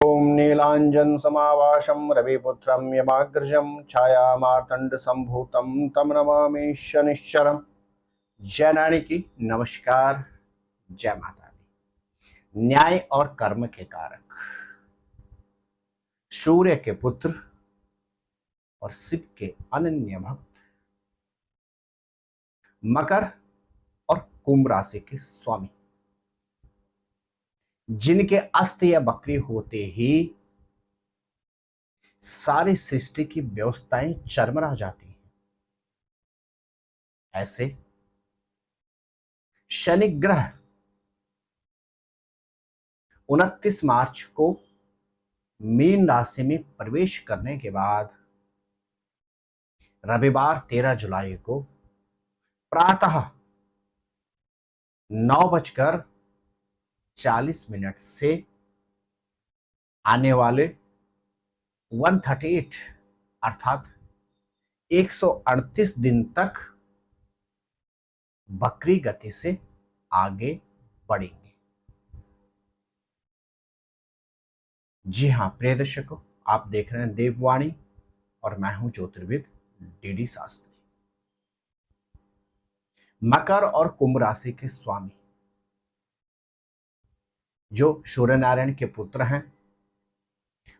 ॐ नीलाञ्जनसमाभासं रविपुत्रं यमाग्रजं छायामार्तण्डसम्भूतं तं नमामि शनिश्चरम्। जय की नमस्कार, जय माता दी। न्याय और कर्म के कारक, सूर्य के पुत्र और शिव के अनन्य भक्त, मकर और कुंभ राशि के स्वामी, जिनके अस्त या बकरी होते ही सारी सृष्टि की व्यवस्थाएं चरमरा जाती हैं, ऐसे शनि ग्रह 29 मार्च को मीन राशि में प्रवेश करने के बाद रविवार 13 जुलाई को प्रातः 9:40 से आने वाले 138 अर्थात 138 दिन तक बकरी गति से आगे बढ़ेंगे। जी हां प्रिय दर्शकों, आप देख रहे हैं देववाणी और मैं हूं ज्योतिर्विद डीडी शास्त्री। मकर और कुंभ राशि के स्वामी जो सूर्य नारायण के पुत्र हैं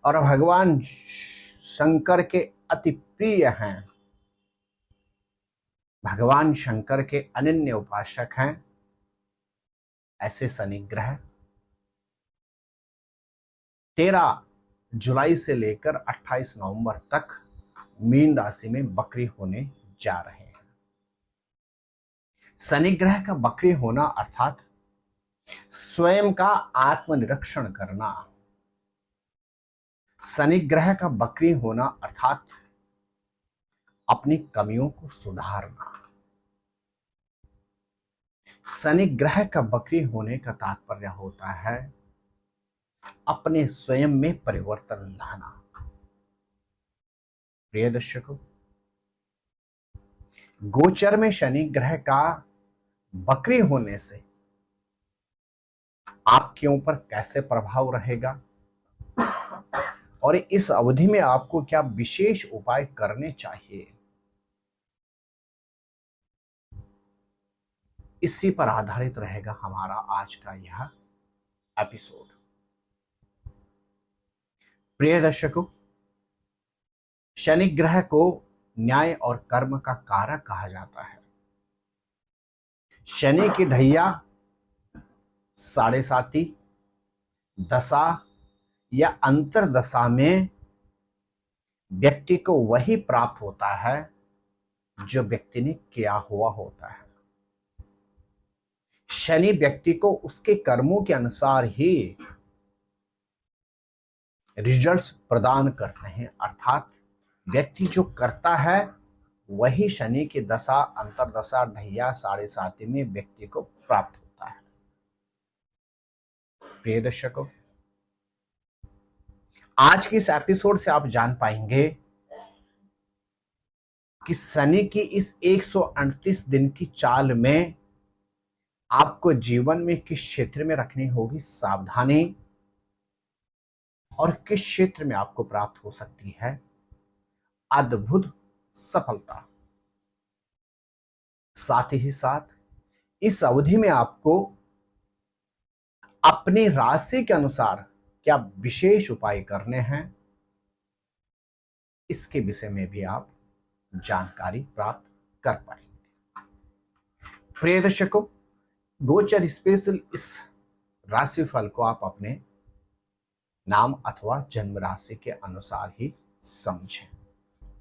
और भगवान शंकर के अति प्रिय हैं, भगवान शंकर के अनन्य उपासक हैं, ऐसे शनि ग्रह 13 जुलाई से लेकर 28 नवंबर तक मीन राशि में बकरी होने जा रहे हैं। शनि ग्रह का बकरी होना अर्थात स्वयं का आत्मनिरीक्षण करना, शनि ग्रह का बकरी होना अर्थात अपनी कमियों को सुधारना। शनि ग्रह का बकरी होने का तात्पर्य होता है अपने स्वयं में परिवर्तन लाना। प्रिय दर्शकों, गोचर में शनि ग्रह का बकरी होने से आपके ऊपर कैसे प्रभाव रहेगा और इस अवधि में आपको क्या विशेष उपाय करने चाहिए, इसी पर आधारित रहेगा हमारा आज का यह एपिसोड। प्रिय दर्शकों, शनि ग्रह को न्याय और कर्म का कारक कहा जाता है। शनि की ढैया साढ़े साती, दशा या अंतर दशा में व्यक्ति को वही प्राप्त होता है जो व्यक्ति ने किया हुआ होता है। शनि व्यक्ति को उसके कर्मों के अनुसार ही रिजल्ट्स प्रदान करते हैं, अर्थात व्यक्ति जो करता है वही शनि की दशा, अंतरदशा, ढैया, साढ़े साती में व्यक्ति को प्राप्त होता है। प्रिय दर्शकों, आज के इस एपिसोड से आप जान पाएंगे कि शनि की इस 138 दिन की चाल में आपको जीवन में किस क्षेत्र में रखनी होगी सावधानी और किस क्षेत्र में आपको प्राप्त हो सकती है अद्भुत सफलता। साथ ही साथ इस अवधि में आपको अपनी राशि के अनुसार क्या विशेष उपाय करने हैं, इसके विषय में भी आप जानकारी प्राप्त कर पाएंगे। प्रिय दर्शकों, गोचर स्पेशल इस राशिफल को आप अपने नाम अथवा जन्म राशि के अनुसार ही समझें।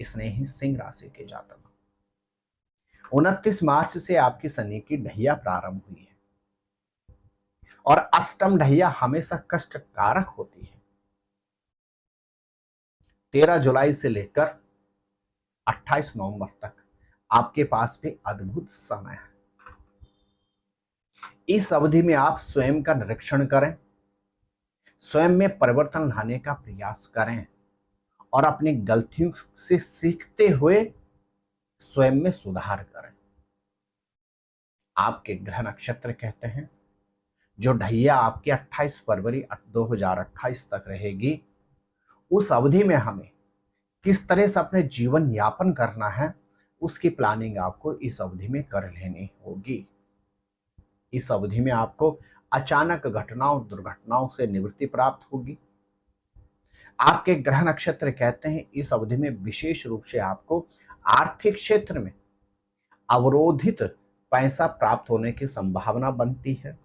इसने ही सिंह राशि के जातक 29 मार्च से आपकी शनि की ढैया प्रारंभ हुई है और अष्टम ढैया हमेशा कष्ट कारक होती है। 13 जुलाई से लेकर 28 नवंबर तक आपके पास भी अद्भुत समय है। इस अवधि में आप स्वयं का निरीक्षण करें, स्वयं में परिवर्तन लाने का प्रयास करें और अपनी गलतियों से सीखते हुए स्वयं में सुधार करें। आपके ग्रह नक्षत्र कहते हैं जो ढैया आपकी 28 फरवरी 2028 तक रहेगी, उस अवधि में हमें किस तरह से अपने जीवन यापन करना है, उसकी प्लानिंग आपको इस अवधि में कर लेनी होगी। इस अवधि में आपको अचानक घटनाओं दुर्घटनाओं से निवृत्ति प्राप्त होगी। आपके ग्रह नक्षत्र कहते हैं इस अवधि में विशेष रूप से आपको आर्थिक क्षेत्र में अवरोधित पैसा प्राप्त होने की संभावना बनती है।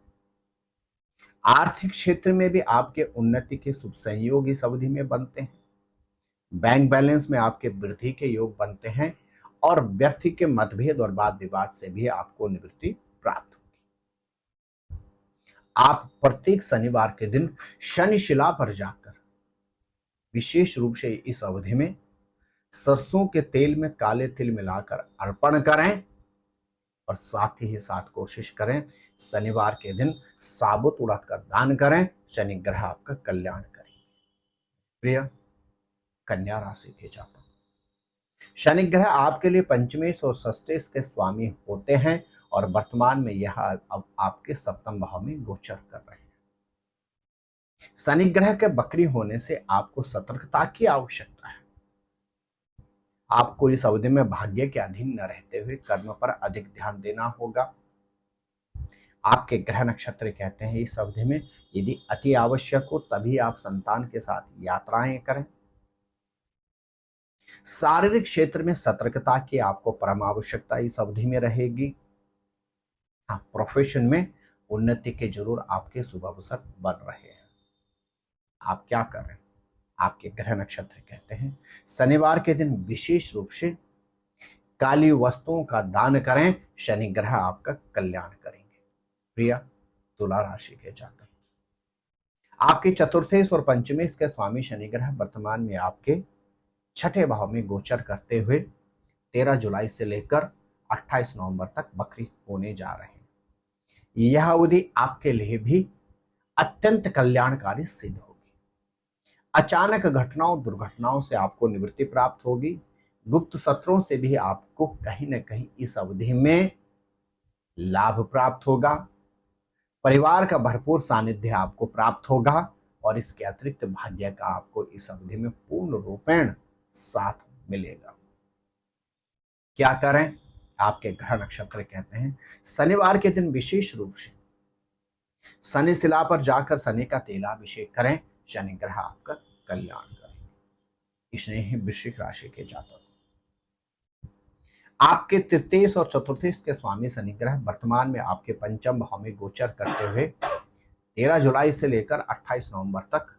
आर्थिक क्षेत्र में भी आपके उन्नति के शुभ संयोग इस अवधि में बनते हैं। बैंक बैलेंस में आपके वृद्धि के योग बनते हैं और व्यक्ति के मतभेद और वाद विवाद से भी आपको निवृत्ति प्राप्त होगी। आप प्रत्येक शनिवार के दिन शनि शिला पर जाकर विशेष रूप से इस अवधि में सरसों के तेल में काले तिल मिलाकर अर्पण करें और साथ ही साथ कोशिश करें शनिवार के दिन साबुत उड़द का दान करें। शनि ग्रह आपका कल्याण करेंगे। प्रिय कन्या राशि के जातक, शनि ग्रह आपके लिए पंचमेश और षष्ठेश के स्वामी होते हैं और वर्तमान में यह अब आपके सप्तम भाव में गोचर कर रहे हैं। शनि ग्रह के वक्री होने से आपको सतर्कता की आवश्यकता है। आपको इस अवधि में भाग्य के अधीन न रहते हुए कर्म पर अधिक ध्यान देना होगा। आपके ग्रह नक्षत्र कहते हैं इस अवधि में यदि अति आवश्यक हो तभी आप संतान के साथ यात्राएं करें। शारीरिक क्षेत्र में सतर्कता की आपको परम आवश्यकता इस अवधि में रहेगी। हाँ, प्रोफेशन में उन्नति के जरूर आपके शुभ अवसर बन रहे हैं। आप क्या करें? आपके ग्रह नक्षत्र कहते हैं शनिवार के दिन विशेष रूप से काली वस्तुओं का दान करें। शनि ग्रह आपका कल्याण करेंगे। प्रिय तुला राशि के जातक, आपके चतुर्थेश और पंचमेश के स्वामी शनि ग्रह वर्तमान में आपके छठे भाव में गोचर करते हुए 13 जुलाई से लेकर 28 नवंबर तक वक्री होने जा रहे हैं। यह अवधि आपके लिए भी अत्यंत कल्याणकारी सिद्ध होगी। अचानक घटनाओं दुर्घटनाओं से आपको निवृत्ति प्राप्त होगी। गुप्त शत्रुओं से भी आपको कहीं न कहीं इस अवधि में लाभ प्राप्त होगा। परिवार का भरपूर सानिध्य आपको प्राप्त होगा और इसके अतिरिक्त भाग्य का आपको इस अवधि में पूर्ण रूपेण साथ मिलेगा। क्या करें? आपके ग्रह नक्षत्र कहते हैं शनिवार के दिन विशेष रूप से शनि शिला पर जाकर शनि का तेलाभिषेक करें। शनि ग्रह आपका कल्याण करेंगे। इसने ही वृश्चिक राशि के जातक, आपके तृतीयेश और चतुर्थेश के स्वामी शनि ग्रह वर्तमान में आपके पंचम भाव में गोचर करते हुए 13 जुलाई से लेकर 28 नवंबर तक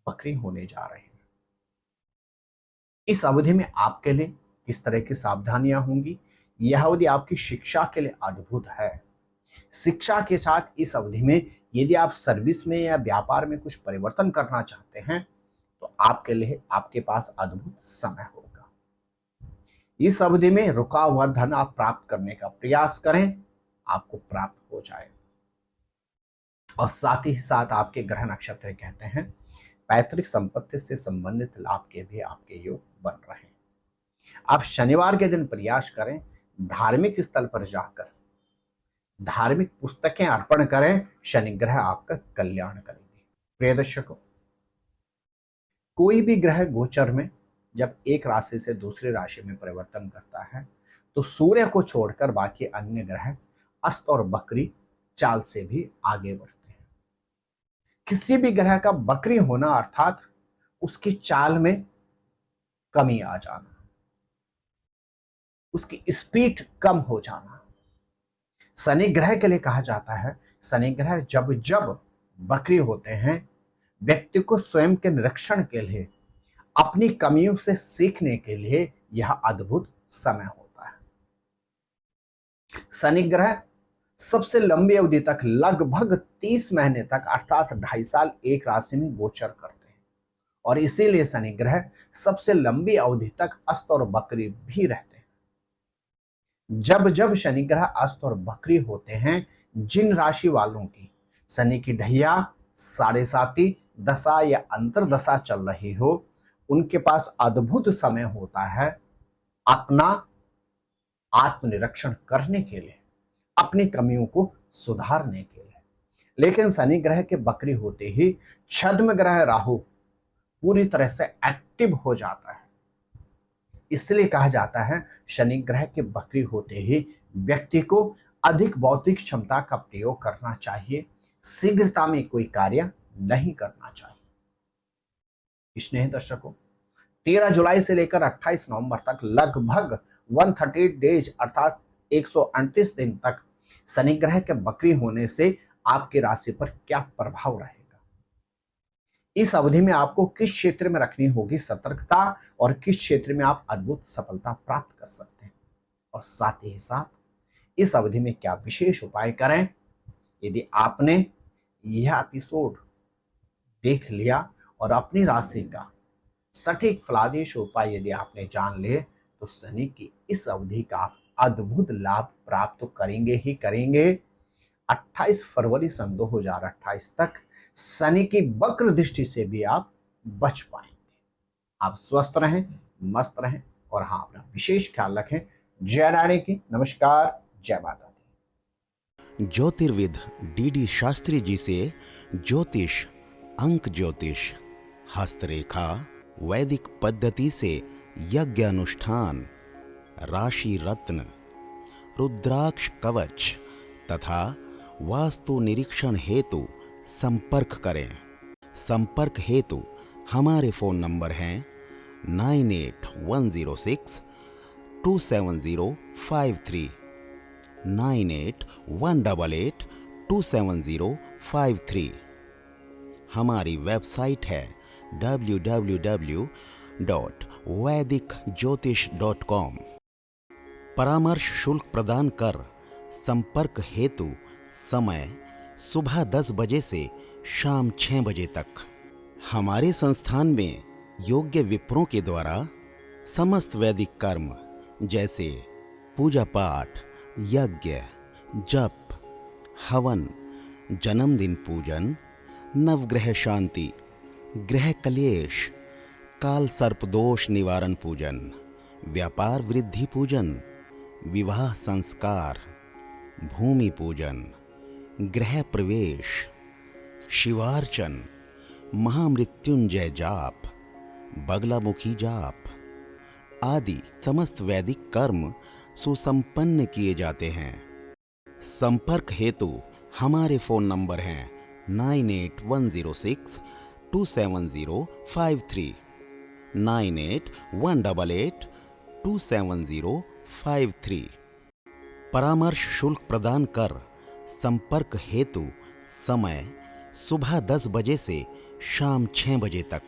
वक्री होने जा रहे हैं। इस अवधि में आपके लिए किस तरह की सावधानियां होंगी? यह अवधि आपकी शिक्षा के लिए अद्भुत है। शिक्षा के साथ इस अवधि में यदि आप सर्विस में या व्यापार में कुछ परिवर्तन करना चाहते हैं तो आपके लिए आपके पास अद्भुत समय होगा। इस अवधि में रुका हुआ धन आप प्राप्त करने का प्रयास करें, आपको प्राप्त हो जाए। और साथ ही साथ आपके ग्रह नक्षत्र कहते हैं पैतृक संपत्ति से संबंधित लाभ के भी आपके योग बन रहे हैं। आप शनिवार के दिन प्रयास करें, धार्मिक स्थल पर जाकर धार्मिक पुस्तकें अर्पण करें। शनि ग्रह आपका कल्याण करेंगे। प्रिय दर्शकों, कोई भी ग्रह गोचर में जब एक राशि से दूसरी राशि में परिवर्तन करता है तो सूर्य को छोड़कर बाकी अन्य ग्रह अस्त और बकरी चाल से भी आगे बढ़ते हैं। किसी भी ग्रह का बकरी होना अर्थात उसकी चाल में कमी आ जाना, उसकी स्पीड कम हो जाना। शनि ग्रह के लिए कहा जाता है शनि ग्रह जब जब बकरी होते हैं व्यक्ति को स्वयं के निरीक्षण के लिए, अपनी कमियों से सीखने के लिए यह अद्भुत समय होता है। शनि ग्रह सबसे लंबी अवधि तक लगभग 30 महीने तक अर्थात 2.5 साल एक राशि में गोचर करते हैं और इसीलिए शनि ग्रह सबसे लंबी अवधि तक अस्त और बकरी भी रहते हैं। जब जब शनि ग्रह अस्त और बकरी होते हैं, जिन राशि वालों की शनि की ढैया, साढ़े साती दशा या अंतरदशा चल रही हो, उनके पास अद्भुत समय होता है अपना आत्मनिरीक्षण करने के लिए, अपनी कमियों को सुधारने के लिए। लेकिन शनि ग्रह के वक्री होते ही छद्म ग्रह राहु पूरी तरह से एक्टिव हो जाता है। इसलिए कहा जाता है शनि ग्रह के वक्री होते ही व्यक्ति को अधिक बौद्धिक क्षमता का प्रयोग करना चाहिए, शीघ्रता में कोई कार्य नहीं करना चाहिए। स्नेह दर्शकों, 13 जुलाई से लेकर 28 नवंबर तक लगभग 138 डेज अर्थात 138 दिन तक शनि ग्रह के वक्री होने से आपकी राशि पर क्या प्रभाव रहेगा, इस अवधि में आपको किस क्षेत्र में रखनी होगी सतर्कता और किस क्षेत्र में आप अद्भुत सफलता प्राप्त कर सकते हैं, और साथ ही साथ इस अवधि में क्या विशेष उपाय करें। यदि आपने यह एपिसोड देख लिया और अपनी राशि का सटीक फलादेश उपाय यदि आपने जान लिए तो शनि की इस अवधि का आप अद्भुत लाभ प्राप्त तो करेंगे ही करेंगे। 28 फरवरी सन 2028 तक शनि की वक्र दृष्टि से भी आप बच पाएंगे। आप स्वस्थ रहें, मस्त रहें और हाँ, अपना विशेष ख्याल रखें। जय रानी की नमस्कार, जय माता दी। ज्योतिर्विद डीडी शास्त्री जी से ज्योतिष, अंक ज्योतिष, हस्तरेखा, वैदिक पद्धति से यज्ञ अनुष्ठान, राशि रत्न, रुद्राक्ष कवच तथा वास्तु निरीक्षण हेतु संपर्क करें। संपर्क हेतु हमारे फोन नंबर हैं 9816270553, 9818827053। हमारी वेबसाइट है www.vedicjyotish.com। परामर्श शुल्क प्रदान कर संपर्क हेतु समय सुबह 10 बजे से शाम 6 बजे तक। हमारे संस्थान में योग्य विप्रों के द्वारा समस्त वैदिक कर्म जैसे पूजा पाठ, यज्ञ, जप, हवन, जन्मदिन पूजन, नवग्रह शांति, ग्रह कलेश, काल सर्प दोष निवारण पूजन, व्यापार वृद्धि पूजन, विवाह संस्कार, भूमि पूजन, गृह प्रवेश, शिवार्चन, महामृत्युंजय जाप, बगलामुखी जाप आदि समस्त वैदिक कर्म सुसंपन्न किए जाते हैं। संपर्क हेतु हमारे फोन नंबर हैं 9810627053, 9818827053। परामर्श शुल्क प्रदान कर संपर्क हेतु समय सुबह 10 बजे से शाम 6 बजे तक।